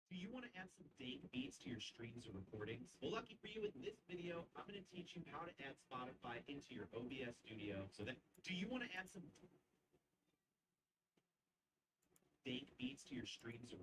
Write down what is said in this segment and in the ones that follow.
Do you want to add some dank beats to your streams or recordings? Well, lucky for you, in this video, I'm going to teach you how to add Spotify into your OBS studio. Do you want to add some dank beats to your streams or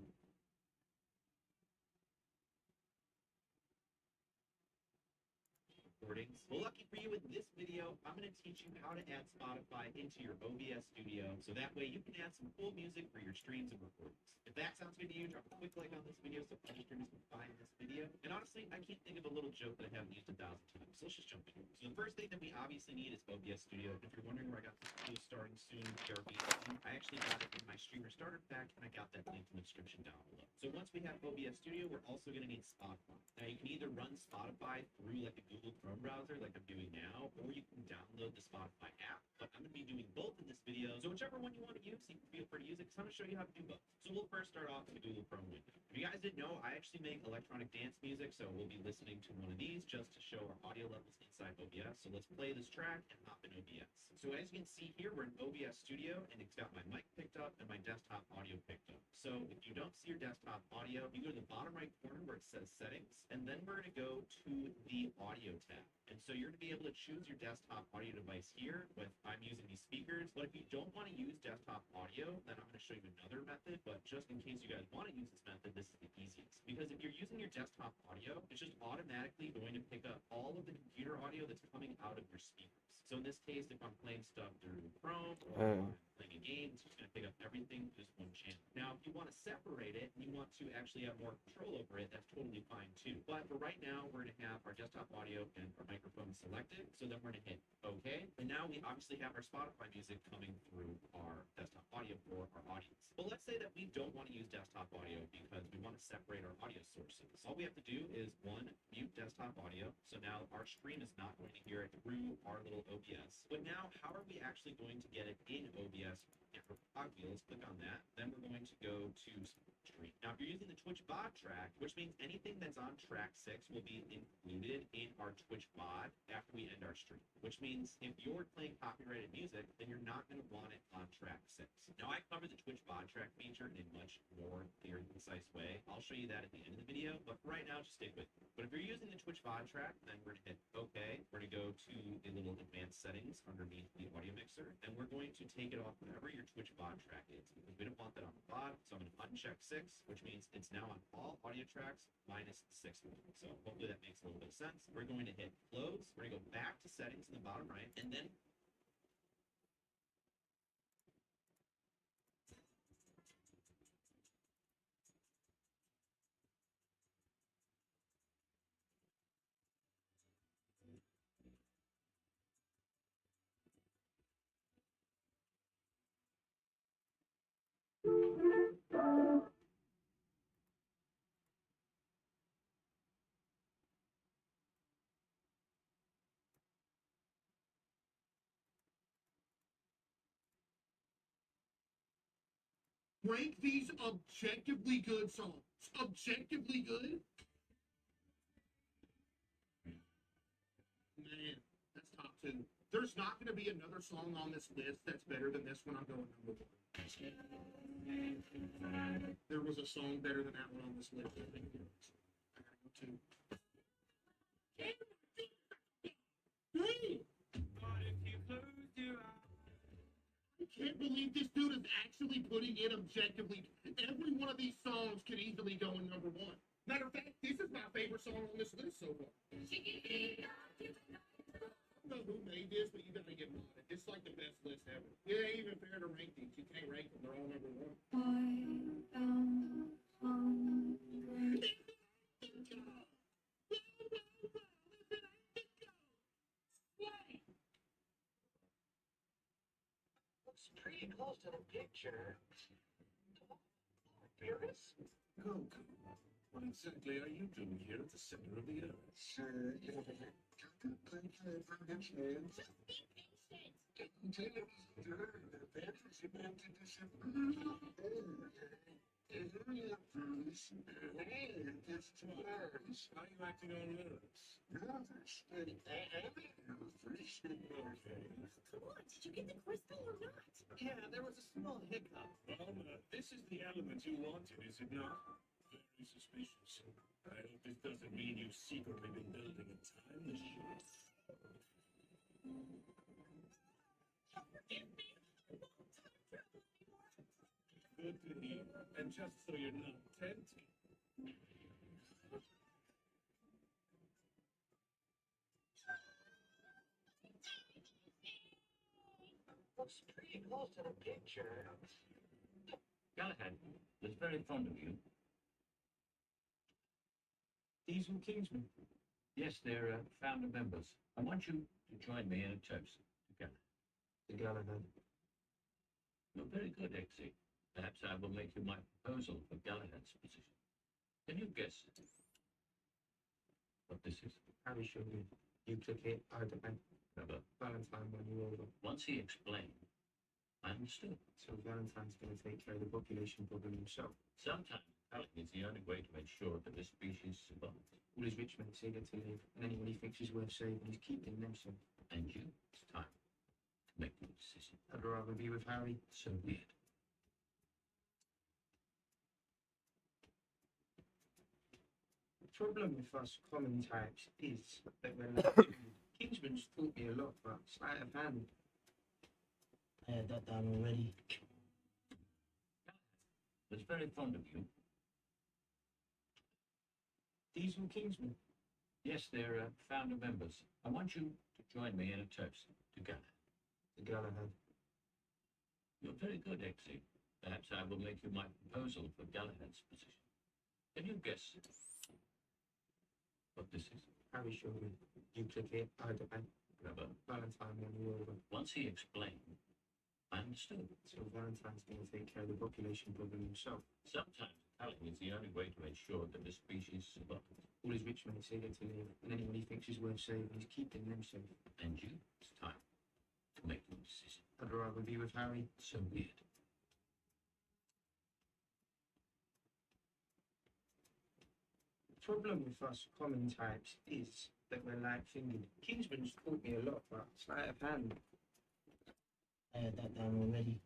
recordings? Well, lucky for you, in this video, I'm going to teach you how to add Spotify into your OBS studio, so that way you can add some cool music for your streams and recordings. If that sounds good to you, drop a quick like on this video so other streamers can find this video. And honestly, I can't think of a little joke that I haven't used 1,000 times, so let's just jump in. So the first thing that we obviously need is OBS Studio. If you're wondering where I got this cool starting soon therapy, I actually got it in my streamer starter pack, and I got that link in the description down below. So once we have OBS Studio, we're also going to need Spotify. Now you can either run Spotify through like a Google Chrome browser like I'm doing now, or you can download the Spotify app, but I'm going to be doing both in this video. So whichever one you want to use, you can feel free to use it, because I'm going to show you how to do both. So we'll first start off with the Google Chrome window. If you guys didn't know, I actually make electronic dance music, so we'll be listening to one of these just to show our audio levels inside OBS. So let's play this track and hop in OBS. So as you can see here, we're in OBS Studio, and it's got my mic picked up and my desktop audio picked up. So if you don't see your desktop audio, you go to the bottom right corner where it says settings, and then we're going to go to the audio tab. And so you're going to be able to choose your desktop audio device here with, I'm using these speakers. But if you don't want to use desktop audio, then I'm going to show you another method. But just in case you guys want to use this method, this is the easiest. Because if you're using your desktop audio, it's just automatically going to pick up all of the computer audio that's coming out of your speakers. So in this case, if I'm playing stuff through Chrome or I'm playing a game, it's just going to pick up everything through this one channel. Now, if you want to separate it and you want to actually have more control over it, that's totally fine too. But for right now, we're going to have our desktop audio and our microphone selected. So then we're going to hit OK. And now we obviously have our Spotify music coming through our desktop audio for our audience. But let's say that we don't want to use desktop audio because we want to separate our audio sources. All we have to do is, one, mute desktop audio. So now our stream is not going to hear it through our little OBS. But now, how are we actually going to get it in OBS? Cog wheel, let's click on that. Then we're going to go to stream. Now, if you're using the Twitch VOD track, which means anything that's on track 6 will be included in our Twitch VOD after we end our stream. Which means if you're playing copyrighted music, then you're not going to want it on track 6. Now, I covered the Twitch VOD track feature in a much more clear and concise way. I'll show you that at the end of the video, but for right now, just stick with me. But if you're using the Twitch VOD track, then we're going to hit OK. We're going to go to the little advanced settings underneath the audio mixer, and we're going to take it off wherever your Twitch VOD track is, because we don't want that on the VOD. So I'm going to uncheck 6, which means it's now on all audio tracks minus the 6th one. So hopefully that makes a little bit of sense. We're going to hit close. We're going to go back to settings in the bottom right, and then rank these objectively good songs. Objectively good? Man, that's top 2. There's not going to be another song on this list that's better than this one. I'm going number 1. There was a song better than that one on this list. I think it was. I gotta go 2. Hey! I can't believe this dude is actually putting it objectively. Every one of these songs could easily go in number 1. Matter of fact, this is my favorite song on this list so far. I don't know who made this, but you gotta get on it. It's like the best list ever. It ain't even fair to rank these. You can't rank them. They're all number 1. Looks pretty close to the picture. Paris? Goku, what exactly are you doing here at the center of the earth? Sure, contemplating for the chance. Just be patient. The fantasy meant to disappear. Bruce, it's too nervous. Why are you acting all nervous? Nervous? Okay. Come on, did you get the crystal or not? yeah, there was a small hiccup. Well, this is the element you wanted, is it not? Very suspicious. I hope this doesn't mean you've secretly been building a time machine. Forgive me. I won't time travel anymore. Good to hear. And just so you're not tempted. Looks pretty close to the picture. Galahad was very fond of you. Diesel Kingsman. Yes, they're founder members. I want you to join me in a toast together. The Galahad. You're very good, Exy. Perhaps I will make you my proposal for Galahad's position. Can you guess what this is? Harry showed me. You took it, I depend. Remember, Valentine when you were over. once he explained, I understood. So Valentine's going to take care of the population problem himself. Sometimes telling is the only way to ensure that this species survives. All his rich mates eager to live, and anyone he thinks is worth saving, he's keeping them safe. And you, it's time to make your decision. I'd rather be with Harry. So be it. The problem with us common types is that we're Kingsman's taught me a lot, but sleight of hand. I had that down already. Was very fond of you. Diesel Kingsman. Yes, they're founder members. I want you to join me in a toast together. The Galahad. You're very good, Exy. Perhaps I will make you my proposal for Galahad's position. Can you guess what this is? Harry showed me. You took it, I depend. Remember, Valentine when you were over. once he explained, I understood. So Valentine's going to take care of the population problem himself. Sometimes telling is the only way to ensure that the species survives. All his rich mates eager to live, and anyone he thinks is worth saving, he's keeping them safe. And you, it's time to make your decision. I'd rather be with Harry. So be it. The problem with us common types is that we're light-fingered. Kingsman's taught me a lot, but sleight of hand. I had that down already.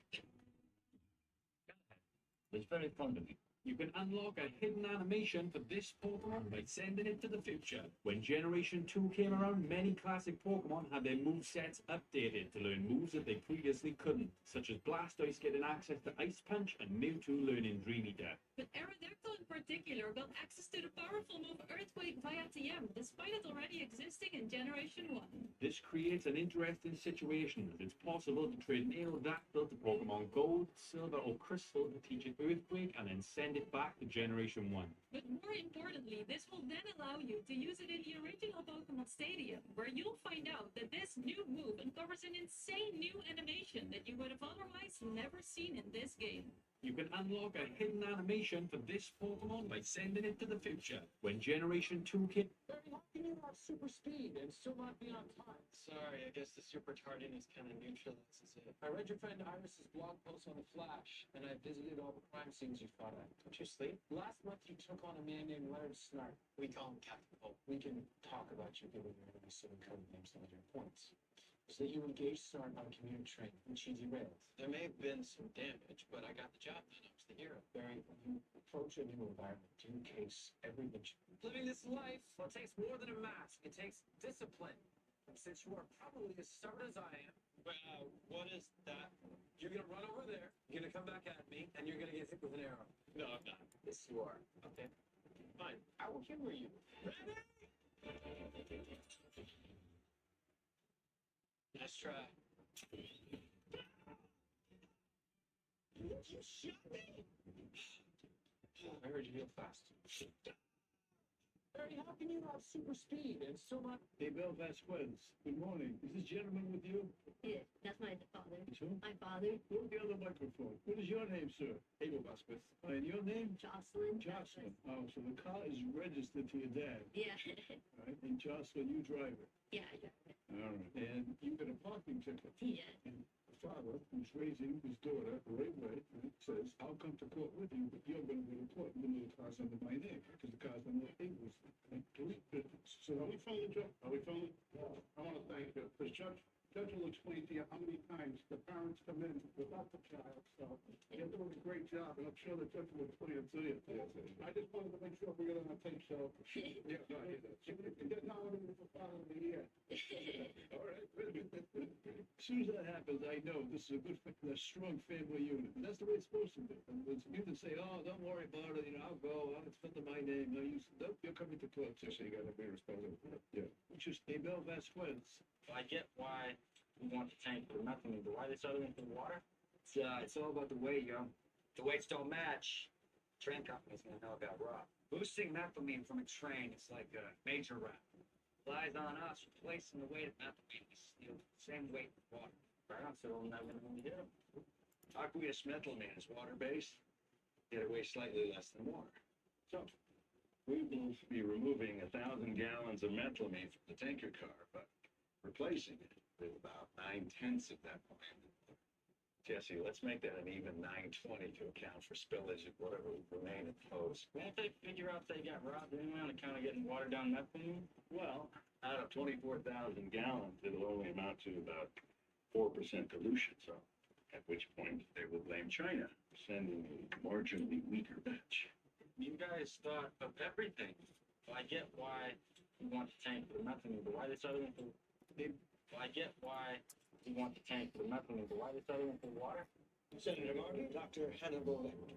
Was very fond of you. You can unlock a hidden animation for this Pokemon by sending it to the future. When Generation 2 came around, many classic Pokemon had their movesets updated to learn moves that they previously couldn't, such as Blastoise getting access to Ice Punch and Mewtwo learning Dream Eater. But Aerodactyl in particular got access to the powerful move Earthquake via TM, despite it already existing in Generation 1. This creates an interesting situation, as it's possible to trade an Aerodactyl to Pokemon Gold, Silver or Crystal to teach it Earthquake and then send it back to Generation 1. But more importantly, this will then allow you to use it in the original Pokemon Stadium, where you'll find out that this new move uncovers an insane new animation that you would have otherwise never seen in this game. You can unlock a hidden animation for this Pokemon by sending it to the future. When Generation 2 came... How can you have super speed and still not be on time? Sorry, I guess the super tardiness kind of neutralizes it. I read your friend Iris's blog post on the Flash, and I visited all the crime scenes you fought at. Don't you sleep? Last month you took on a man named Leonard Snark. We call him Captain Pope. We can talk about you giving your enemy certain code names to your points. So that you engaged Snark on a commuter train, and she derailed. There may have been some damage, but I got the job done. I was the hero. Barry, when you approach a new environment, do you case every inch? Living this life, well, it takes more than a mask. It takes discipline. And since you are probably as stubborn as I am, what is that? You're gonna run over there, you're gonna come back at me, and you're gonna get hit with an arrow. No, I'm not. Yes, you are. Okay. Fine. I will humor you. Ready? Nice try. You shot me? I heard you real fast. Barry, how can you have super speed and still not... Hey, Bill Vasquez. Good morning. Is this gentleman with you? Yeah, that's my father. It's who? My father, Hold the other microphone. What is your name, sir? Abel Vasquez. And your name? Jocelyn. Jocelyn. Oh, so the car is registered to your dad. Yeah. All right. And Jocelyn, you drive it. Yeah, I got it. All right. And you got a parking ticket. Yeah. And the father, who's raising his daughter the right way, right, says, I'll come to court with you, but you're going to go to court even though the car's under my name, because the car's under Abel's. So are we filming, Joe? Are we filming? I want to thank this judge. Judge will explain to you how many times the parents come in without the child, so you're doing a great job, and I'm sure the judge will explain it to you. I just wanted to make sure we got it on tape, so. Yeah, no, I hear that. You get nominated for Father of the Year. All right. As soon as that happens, I know this is a strong family unit. And that's the way it's supposed to be. And you can say, oh, don't worry about it, I'll go, it's under my name. No, nope, you're coming to court too, so you gotta be responsible for it. Yeah. Which is Abel Vasquez. I get why you want the tank for nothing, but why this other one for the water? It's all about the weight, yo. The weights don't match. Train company's gonna know about raw. Boosting methylamine from a train is like a major rap. Lies on us, replacing the weight of methylamine is the same weight with water. Right on, so we'll never hit them. Aqueous methylamine is water-based, yet it weighs slightly less than water. So, we will be removing 1,000 gallons of methylamine from the tanker car, but replacing it with about 9/10 of that point. Jesse, let's make that an even 920 to account for spillage of whatever would remain at the hose. Won't they figure out they got robbed anyway on account of getting watered down methylamine? Well, out of 24,000 gallons, it'll only amount to about 4% dilution, so at which point they will blame China for sending a marginally weaker batch. You guys thought of everything. Well, I get why you want the tank for methylamine, but why this other one for... Well, I get why you want the tank for methylamine, but why this other one for water? Senator Martin, Dr. Hannibal Lecter.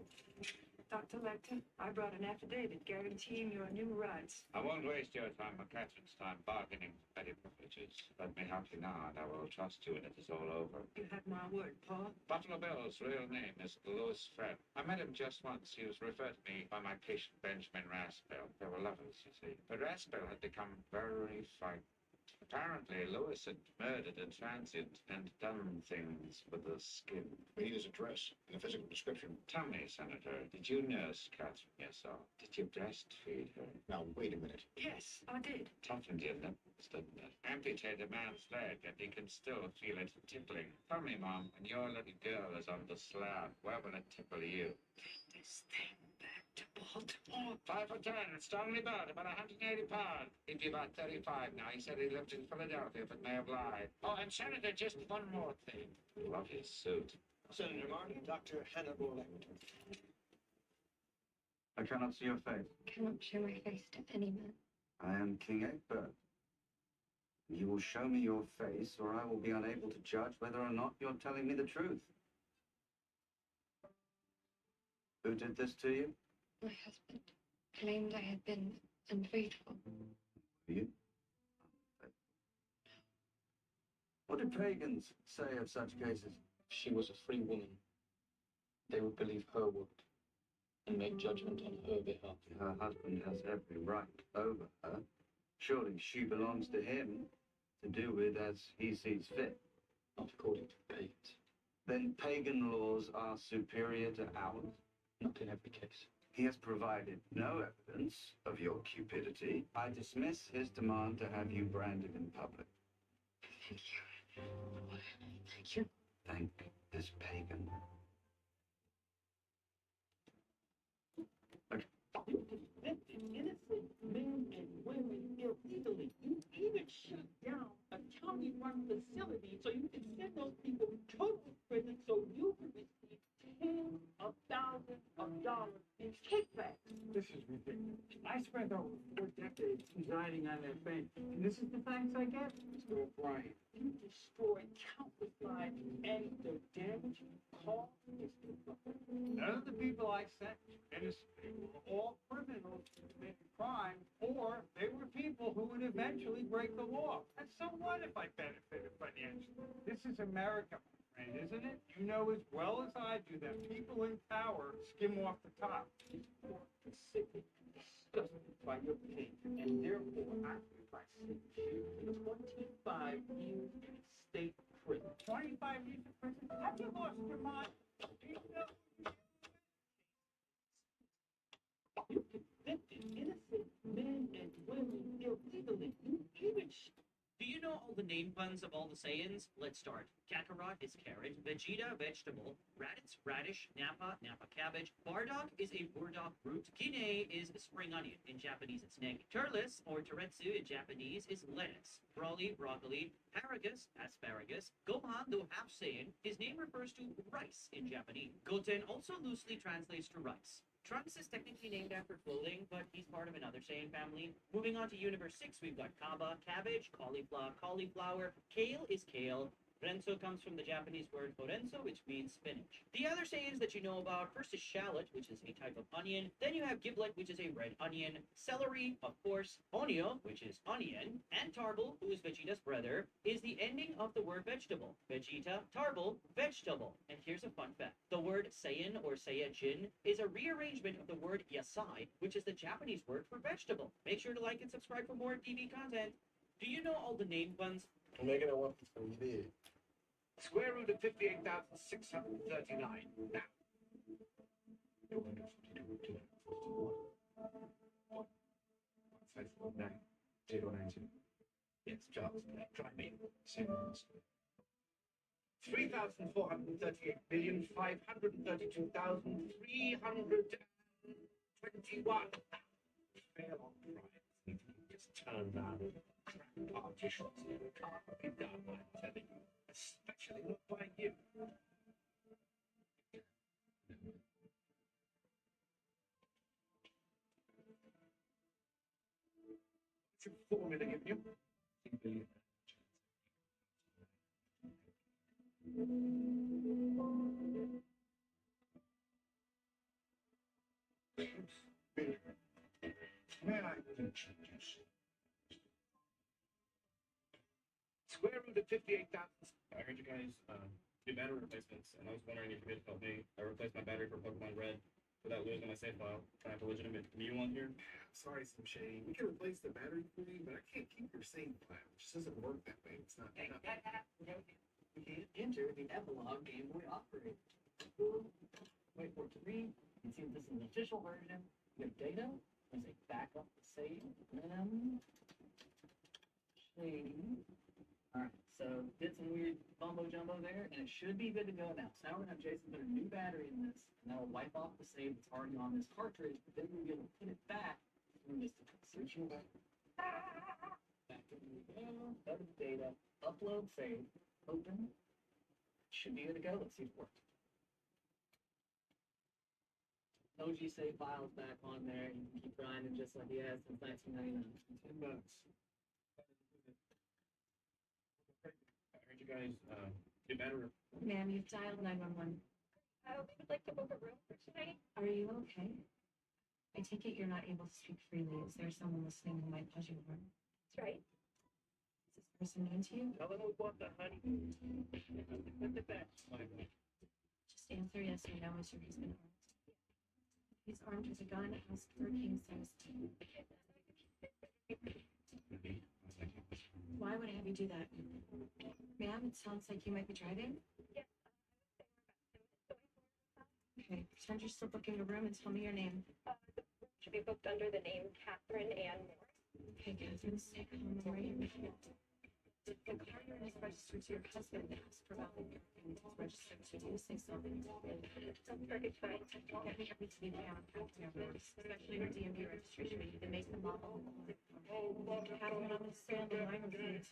Dr. Lecter, I brought an affidavit guaranteeing your new rights. I won't waste your time or Catherine's time bargaining for petty privileges. Let me help you now, and I will trust you when it is all over. You have my word, Paul. Buffalo Bill's real name is Louis Fred. I met him just once. He was referred to me by my patient Benjamin Raspel. They were lovers, you see. But Raspel had become very frightened. Apparently, Louis had murdered a transient and done things with the skin. We need his address and a physical description. Tell me, Senator, did you nurse Catherine yourself? Did you breastfeed her? Now, wait a minute. Yes, I did. Toughened your nipples, didn't it? Amputate a man's leg and he can still feel it tickling. Tell me, Mom, when your little girl is on the slab, where will it tickle you? This thing back to Baltimore. 5 for 10, strongly built, about 180 pounds. He'd be about 35 now. He said he lived in Philadelphia, but may have lied. Oh, and Senator, just one more thing. Love his suit. Senator Martin, Dr. Hannibal Lecter. I cannot see your face. Cannot show my face to any man. I am King Egbert. You will show me your face, or I will be unable to judge whether or not you're telling me the truth. Who did this to you? My husband claimed I had been unfaithful. You? What do pagans say of such cases? She was a free woman. They would believe her word and make judgment on her behalf. Her husband has every right over her. Surely she belongs to him to do with as he sees fit. Not according to pagans. Then pagan laws are superior to ours? Not in every case. He has provided no evidence of your cupidity. I dismiss his demand to have you branded in public. Thank you. Thank you. Thank this pagan. Innocent men and women illegally. You even shut down a county-run facility so you can send those people to prison so you can receive tens of thousands of dollars in kickbacks. This is ridiculous. I spent over 4 decades residing on that bank, and this is the thanks I get? Mr. O'Brien. You destroyed countless lives, and the damage you caused is None of the people I sent innocent people were all criminals who committed crime, or they were people who would eventually break the law. And so what if I benefited financially? This is America, my friend, isn't it? You know as well as I do that people in power skim off the top. Pacific, disgusted by your behavior, and therefore I hereby sentence you to 25 years in state prison. 25 years in prison? Have you lost your mind? Do you know? You convicted innocent men and women illegally. You even do you know a all the name puns of all the Saiyans? Let's start. Kakarot is carrot, Vegeta, vegetable, Raditz, radish, Nappa, Nappa cabbage, Bardock is a burdock root, Kine is a spring onion, in Japanese it's negi, Turles, or Teretsu in Japanese, is lettuce, Broly, broccoli, Paragus, asparagus, Gohan, though half Saiyan, his name refers to rice in Japanese. Goten also loosely translates to rice. Trunks is technically named after clothing, but he's part of another Saiyan family. Moving on to Universe 6, we've got Kaba, cabbage, cauliflower, kale is kale. Renzo comes from the Japanese word forenzo, which means spinach. The other Saiyans that you know about, first is shallot, which is a type of onion. Then you have giblet, which is a red onion. Celery, of course. Onio, which is onion. And Tarble, who is Vegeta's brother, is the ending of the word vegetable. Vegeta, Tarble, vegetable. And here's a fun fact. The word Saiyan or Saiyajin is a rearrangement of the word yasai, which is the Japanese word for vegetable. Make sure to like and subscribe for more DB content. Do you know all the name puns? I'm making it one for you did. Square root of 58,639. Now. 252, 092. Yes, Charles, try me. 3,438,532,321. Fail on prize. Just turn around and crack partitions. Can't be done, I'm telling you. Especially not by you. What's your formula give you? May I introduce? Square root of 58,000. I heard you guys do battery replacements, and I was wondering if you could help me. I replaced my battery for Pokemon Red without losing my save file. Can I have a legitimate view on here? Sorry, some shame. We can replace the battery for you, but I can't keep your save file. It just doesn't work that way. It's not. Enter the epilogue Game Boy operator. Wait for it to read. You can see this is an official version. You have data. There's a backup save. Shame. Alright, so did some weird bumbo jumbo there, and it should be good to go now. So now we're gonna have Jason put a new battery in this, and that'll wipe off the save that's already on this cartridge, but then we'll be able to put it back through this searching back. Back in we go. Go to the data. Upload save. Open. Should be good to go. Let's see if it worked. OG save files back on there. You can keep grinding just like he has since 1999. $10. I heard you guys do battery. Ma'am, you've dialed 911. I would like to book a room for tonight. Are you okay? I take it you're not able to speak freely. Is there someone listening who might cause you harm? That's right. Is this person known to you? Tell them we want the honey. Put the best. Just answer yes or no. Is your husband armed? He's armed with a gun. Ask for a king size. Why would I have you do that? Ma'am, it sounds like you might be driving. Yes. Okay, pretend you're still booking a room and tell me your name. The room should be booked under the name Catherine Ann Morris. Okay, Catherine, stay calm. I'm right here with you. The car you're in is registered to your husband. Ask for valid everything is registered to you. Say so. That's perfect fine. Get me everything down on Catherine Ann Morris, especially her DMV registration. You can make the model. Catherine, I'm going to stay on the line with you.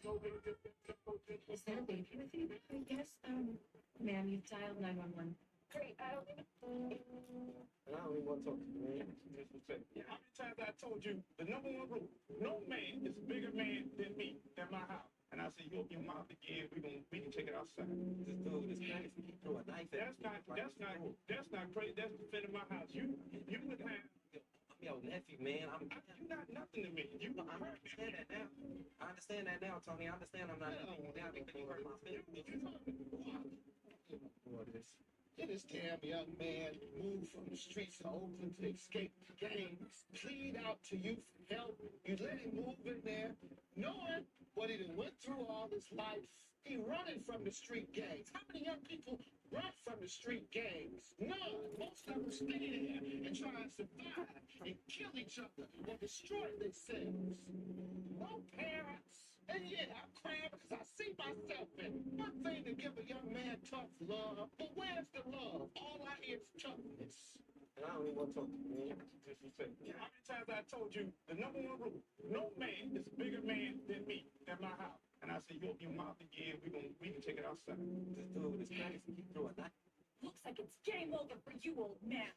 Is there a baby with you? Yes, ma'am, you've dialed 911. Great. I'll leave it. And I don't even want to talk to you, man. How many times I told you the number one rule? No man is a bigger man than me, than my house. And I said, you open your mouth again, we can take it outside. This dude is crazy. He threw a knife at me. That's not crazy. That's defending my house. You would have. I'm your nephew, man. You're not nothing to me. I understand that now. I understand that now, Tony. I understand I'm not nothing now because you hurt my feelings. Did this damn young man move from the streets of Oakland to escape gangs, plead out to you for help? You let him move in there, knowing what he done went through all his life. He running from the street gangs. How many young people run from the street gangs? None. Most of them stay there and try to survive and kill each other and destroy themselves. No parents. And yeah, I'm crying because I myself in. One thing to give a young man tough love, but where's the love? All I hear is toughness. And I don't even want to talk to you. Disrespect. How many times I told you the number one rule, no man is a bigger man than me at my house. And I said, you open your mouth again, we can take it outside. This dude is crazy. Keep doing that. Looks like it's game over for you, old man.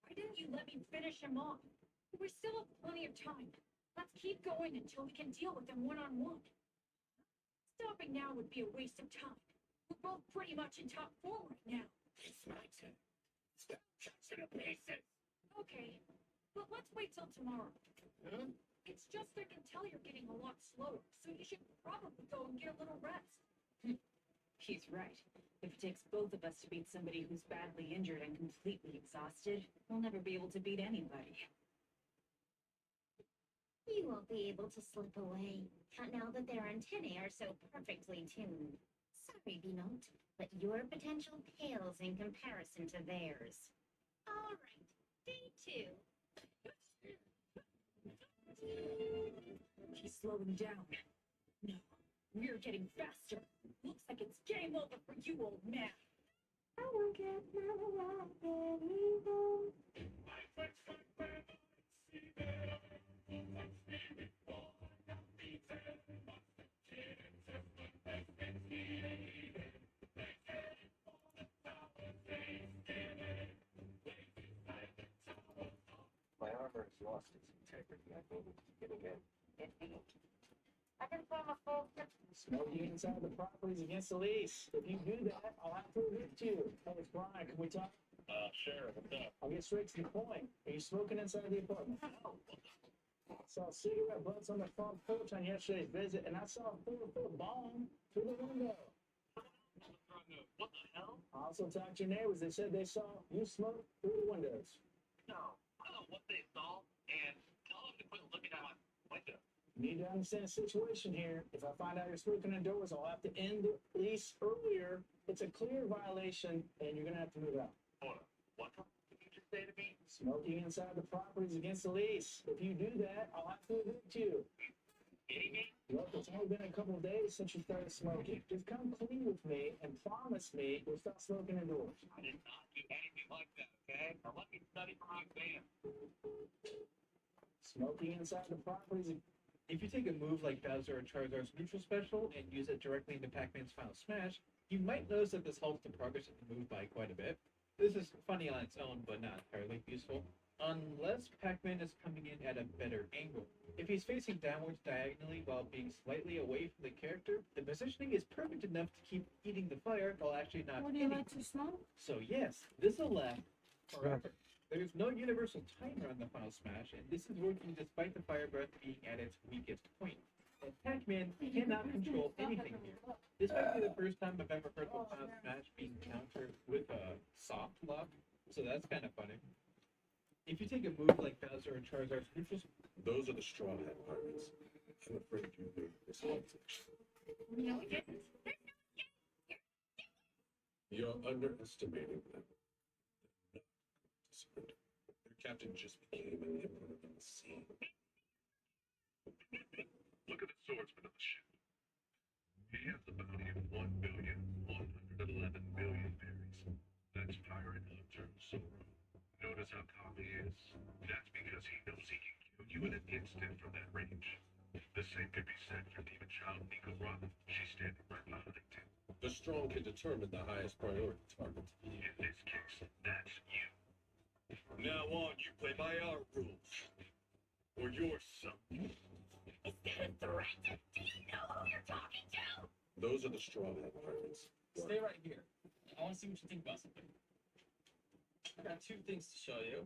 Why didn't you let me finish him off? We still have plenty of time. Let's keep going until we can deal with him one-on-one. Stopping now would be a waste of time. We're both pretty much in top form right now. It's my turn. Stop touching the pieces. Okay, but let's wait till tomorrow. Huh? It's just I can tell you're getting a lot slower, so you should probably go and get a little rest. He's right. If it takes both of us to beat somebody who's badly injured and completely exhausted, we'll never be able to beat anybody. You won't be able to slip away, not now that their antennae are so perfectly tuned. Sorry, Beanote, but your potential pales in comparison to theirs. All right, day 2. He's slowing down. No, we're getting faster. Looks like it's game over for you, old man. I will get my life anymore. My armor has lost its integrity. I need it to get again. I can form a full Smoking inside the properties against the lease. If you do that, I'll have to evict you. Hey, it's Brian. Can we talk? Sure, what's up? I'll get straight to the point. Are you smoking inside the apartment? I saw cigarette butts on the front porch on yesterday's visit, and I saw a 4-foot bomb through the window. What the hell? I also talked to your neighbors. They said they saw you smoke through the windows. No, I don't know what they saw, and tell them to quit looking at my window. You need to understand the situation here. If I find out you're smoking indoors, I'll have to end the lease earlier. It's a clear violation, and you're gonna have to move out. Hold on. What did you just say to me? Smoking inside the properties against the lease. If you do that, I'll have to evict you. Kidding me? Look, it's only been a couple of days since you started smoking. Just come clean with me and promise me you'll stop smoking indoors. I did not do anything like that, okay? Now let me study for my exam. Smoking inside the properties. If you take a move like Bowser or Charizard's neutral special and use it directly into Pac-Man's final smash, you might notice that this halts the progress of the move by quite a bit. This is funny on its own, but not entirely useful, unless Pac-Man is coming in at a better angle. If he's facing downwards diagonally while being slightly away from the character, the positioning is perfect enough to keep eating the fire while actually not Would you hitting. like to smoke? So yes, this will last forever. There's no universal timer on the final smash, and this is working despite the fire breath being at its weakest point. And Pac-Man cannot control anything here. This might be the first time I've ever heard the final smash being countered with a soft lock, so that's kind of funny. If you take a move like Bowser and Charizard's neutral, Those are the Straw Hat Pirates. I'm afraid you made this haunted. No, you didn't. You're underestimating them. Their captain just became an emperor on the scene. Look at the swordsman of the ship. He has the bounty of 1,111,000,000 berries. That's Pirate Hunter Zoro. Notice how calm he is? That's because he knows he can kill you in an instant from that range. The same could be said for Demon Child Nico Robin. She's standing right behind him. The strong can determine the highest priority target. In this case, that's you. Now on, you play by our rules. Or yours, son. Is that a threat? Do you know who you're talking to? Those are the Straw Hat Pirates. stay right here. I want to see what you think about something. I got two things to show you.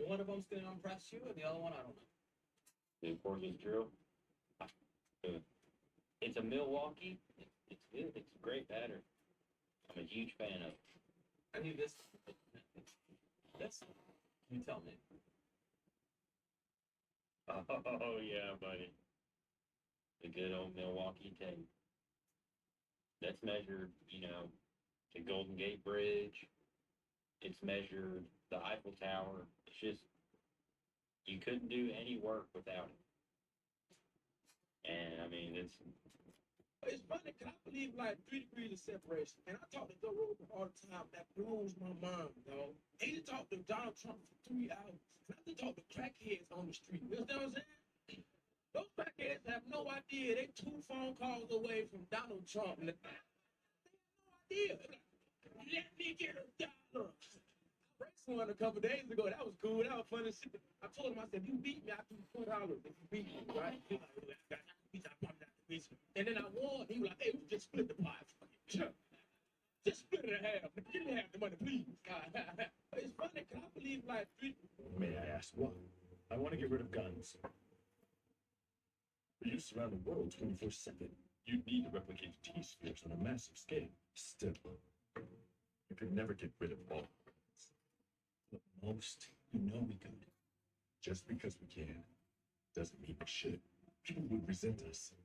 One of them's going to impress you, and the other one, I don't know. The importance drill. It's a Milwaukee. It's good. It's a great battery. I'm a huge fan of it. I need this. This? You tell me. Oh, yeah, buddy. The good old Milwaukee tape. That's measured, the Golden Gate Bridge. It's measured the Eiffel Tower. It's just, you couldn't do any work without it. And I mean, it's funny, cause I believe like 3 degrees of separation. And I talk to Joe Rogan all the time. That blows my mind, dog. He just talked to Donald Trump for 3 hours. And I just talk to crackheads on the street. You know what I'm saying? Those crackheads have no idea. They 2 phone calls away from Donald Trump. And they have no idea. Let me get $1. I raced one a couple days ago. That was cool. That was funny shit. I told him, I said, if you beat me, I'll give you $4 if you beat me, right? He was like, I got you. And then I won. He was like, hey, we just split the pot. Just split it in half. Give me half the money, please. It's funny, cause I believe like 3. May I ask why? I want to get rid of guns. For use around the world 24/7, you'd need to replicate T-spheres on a massive scale. Still, you could never get rid of all guns. But most, we could. Just because we can, doesn't mean we should. People would resent us. And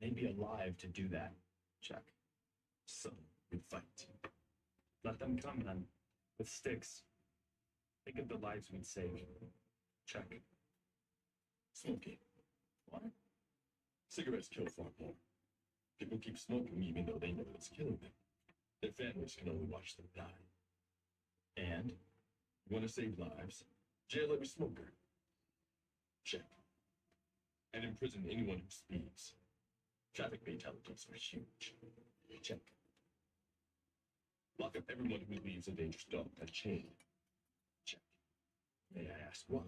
they'd be alive to do that. Check. So, we'd fight. Let them come then, with sticks. Think of the lives we'd save. Check. Smoking. What? Cigarettes kill far more. People keep smoking even though they know it's killing them. Their families can only watch them die. And, you want to save lives? Jail every smoker. Check. And imprison anyone who speeds. Traffic fatalities are huge. Check. Lock up everyone who leaves a dangerous dog unchained. Check. May I ask why?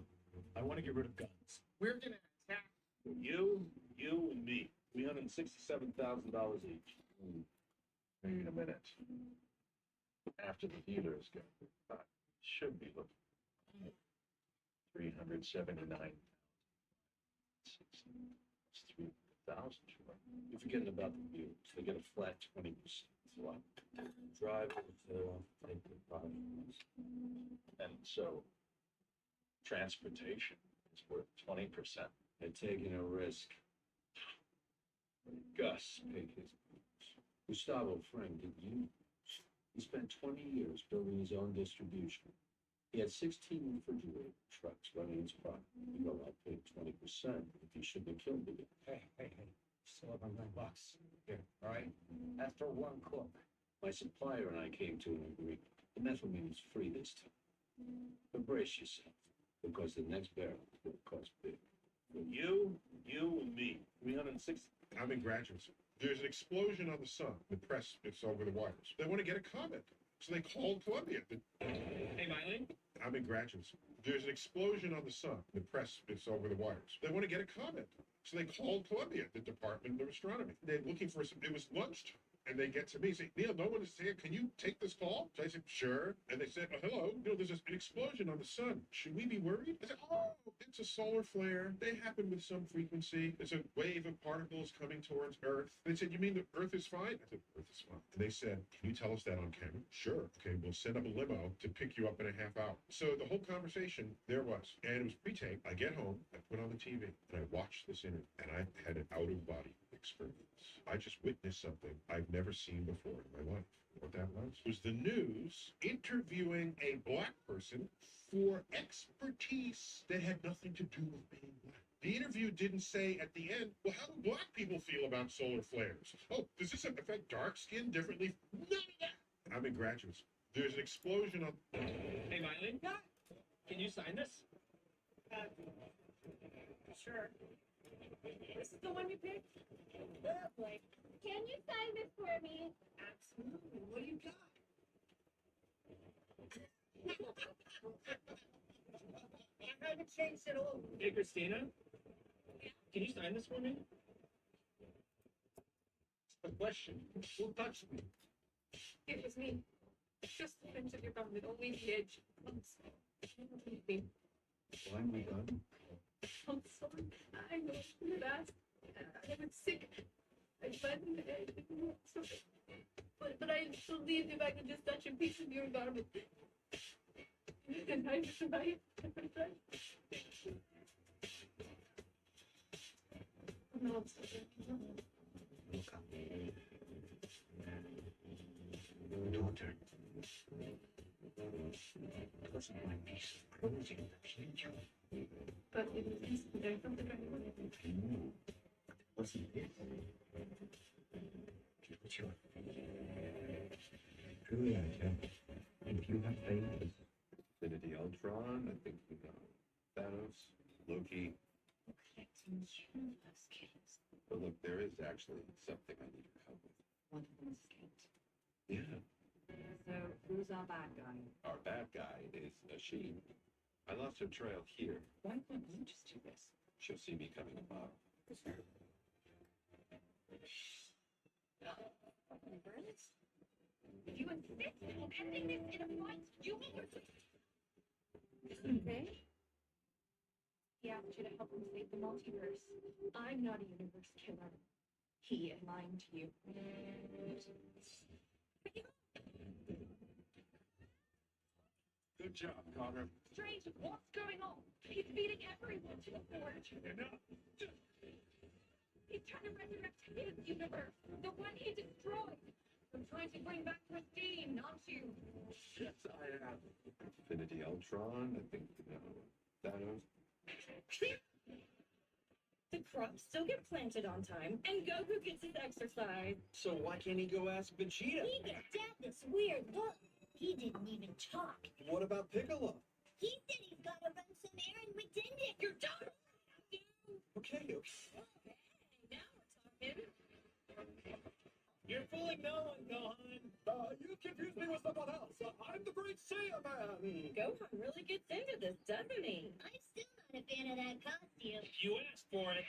I want to get rid of guns. We're gonna attack. You, and me. $367,000 each. Wait a minute. After the healers go, should be looking. 379. 3,000. You're forgetting about the mules. They get a flat 20%. It's a lot. Drivers, take the profits. And so, transportation is worth 20%. They're taking a risk. Gus paid his bills. Gustavo Fring did you? He spent 20 years building his own distribution. He had 16 refrigerator trucks running his product. You know, I paid 20% if he shouldn't have killed me. Hey. Still have $100. Here, all right? After one cook. My supplier and I came to an agreement. The methylamine is free this time. But brace yourself, because the next barrel will cost big. You, and me. 360. I'm in graduate school. There's an explosion on the sun. The press is over the wires. They want to get a comment. So they called Columbia. Hey, Miley. I'm in graduate school. There's an explosion on the sun. The press is over the wires. They want to get a comment. So they called Columbia, the Department of Astronomy. They're looking for some, it was lunchtime. And they get to me and say, Neil, no one is here. Can you take this call? So I said, sure. And they said, oh, hello. There's an explosion on the sun. Should we be worried? I said, oh, it's a solar flare. They happen with some frequency. It's a wave of particles coming towards Earth. They said, you mean the Earth is fine? I said, Earth is fine. And they said, can you tell us that on camera? Sure. Okay, we'll send up a limo to pick you up in a half hour. So the whole conversation there was. And it was pre-taped. I get home, I put on the TV, and I watched this interview. And I had an out-of-body experience. I just witnessed something I've never seen before in my life. What that was the news interviewing a black person for expertise that had nothing to do with being black. The interview didn't say at the end, well, how do black people feel about solar flares? Oh, does this affect dark skin differently? None of that. I'm in graduate school. There's an explosion on... Hey, Miley. Can you sign this? Sure. This is the one you picked? Lovely. Can you sign this for me? Absolutely. What do you got? I haven't changed at all. Hey, Christina. Can you sign this for me? A question. Who touched me? It was me. Just the fringe of your garment, only the edge. I'm sorry. Why am I done? I'm sorry. I know I should have asked. I was sick. I didn't know. Sorry. But I believed if I could just touch a piece of your garment. And I tried. No, I'm sorry. Look up. Daughter. It wasn't my piece of clothing that killed you. But it was there from the right way. The wasn't it? It was your truly I tell you, if you have faith, Infinity Ultron, I think you know Thanos, Loki. Collecting universe kits. But look, there is actually something I need your help with. Wonderful kit. Yeah. So, who's our bad guy? Our bad guy is a she. I lost her trail here. Why won't you just do this? She'll see me coming above. Burns? If you insist on ending this in a fight, you will resist. Okay. He asked you to help him save the multiverse. I'm not a universe killer. He is lying to you. Good job, Connor. Strange, what's going on? He's beating everyone to the forge. Enough. He's trying to resurrect his universe, the one he destroyed. I'm trying to bring back Christine, not you. Yes, I am. Infinity Ultron, I think you know Thanos. The crops still get planted on time, and Goku gets his exercise. So why can't he go ask Vegeta? He gave Dad this weird look. He didn't even talk. What about Piccolo? He said he's got to run some errand with Dindin. You're done. Okay, okay. Now we're talking. You're fooling no one, Gohan. You confused me with someone else. I'm the great Saiyan Man. Gohan really gets into this, doesn't he? I'm still not a fan of that costume. You asked for it.